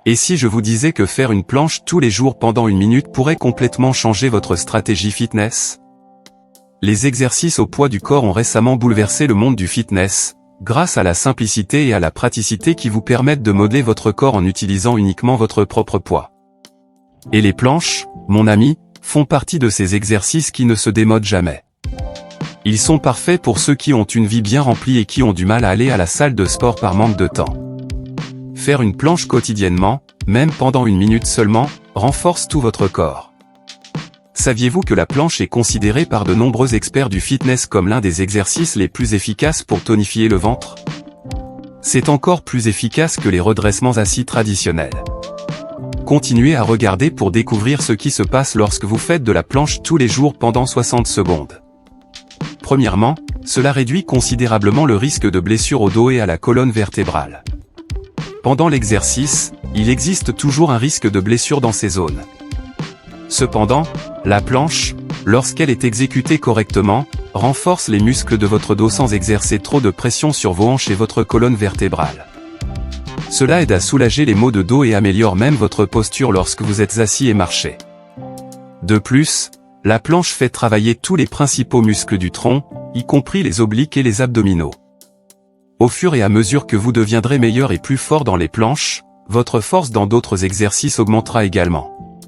Et si je vous disais que faire une planche tous les jours pendant 1 minute pourrait complètement changer votre stratégie fitness? Les exercices au poids du corps ont récemment bouleversé le monde du fitness, grâce à la simplicité et à la praticité qui vous permettent de modeler votre corps en utilisant uniquement votre propre poids. Et les planches, mon ami, font partie de ces exercices qui ne se démodent jamais. Ils sont parfaits pour ceux qui ont une vie bien remplie et qui ont du mal à aller à la salle de sport par manque de temps. Faire une planche quotidiennement, même pendant 1 minute seulement, renforce tout votre corps. Saviez-vous que la planche est considérée par de nombreux experts du fitness comme l'un des exercices les plus efficaces pour tonifier le ventre? C'est encore plus efficace que les redressements assis traditionnels. Continuez à regarder pour découvrir ce qui se passe lorsque vous faites de la planche tous les jours pendant 60 secondes. Premièrement, cela réduit considérablement le risque de blessure au dos et à la colonne vertébrale. Pendant l'exercice, il existe toujours un risque de blessure dans ces zones. Cependant, la planche, lorsqu'elle est exécutée correctement, renforce les muscles de votre dos sans exercer trop de pression sur vos hanches et votre colonne vertébrale. Cela aide à soulager les maux de dos et améliore même votre posture lorsque vous êtes assis et marchez. De plus, la planche fait travailler tous les principaux muscles du tronc, y compris les obliques et les abdominaux. Au fur et à mesure que vous deviendrez meilleur et plus fort dans les planches, votre force dans d'autres exercices augmentera également.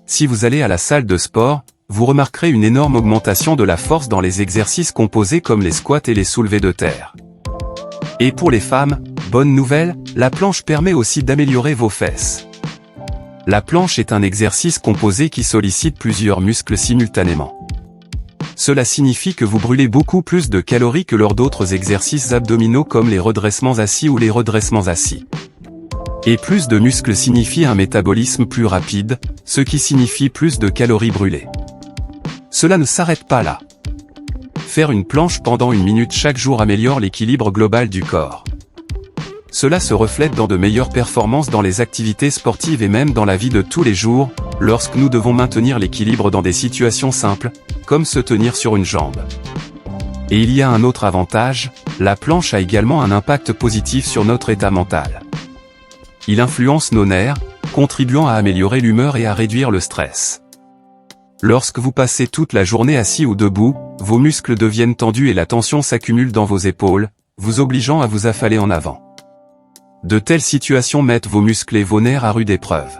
Si vous allez à la salle de sport, vous remarquerez une énorme augmentation de la force dans les exercices composés comme les squats et les soulevés de terre. Et pour les femmes, bonne nouvelle, la planche permet aussi d'améliorer vos fesses. La planche est un exercice composé qui sollicite plusieurs muscles simultanément. Cela signifie que vous brûlez beaucoup plus de calories que lors d'autres exercices abdominaux comme les redressements assis ou les redressements assis. Et plus de muscles signifie un métabolisme plus rapide, ce qui signifie plus de calories brûlées. Cela ne s'arrête pas là. Faire une planche pendant 1 minute chaque jour améliore l'équilibre global du corps. Cela se reflète dans de meilleures performances dans les activités sportives et même dans la vie de tous les jours, lorsque nous devons maintenir l'équilibre dans des situations simples, comme se tenir sur une jambe. Et il y a un autre avantage, la planche a également un impact positif sur notre état mental. Il influence nos nerfs, contribuant à améliorer l'humeur et à réduire le stress. Lorsque vous passez toute la journée assis ou debout, vos muscles deviennent tendus et la tension s'accumule dans vos épaules, vous obligeant à vous affaler en avant. De telles situations mettent vos muscles et vos nerfs à rude épreuve.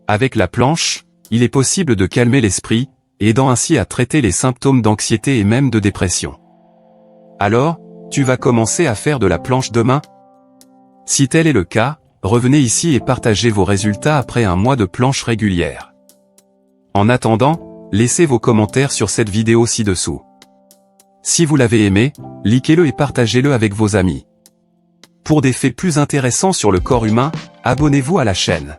Avec la planche, il est possible de calmer l'esprit, aidant ainsi à traiter les symptômes d'anxiété et même de dépression. Alors, tu vas commencer à faire de la planche demain? Si tel est le cas, revenez ici et partagez vos résultats après 1 mois de planche régulière. En attendant, laissez vos commentaires sur cette vidéo ci-dessous. Si vous l'avez aimé, likez-le et partagez-le avec vos amis. Pour des faits plus intéressants sur le corps humain, abonnez-vous à la chaîne.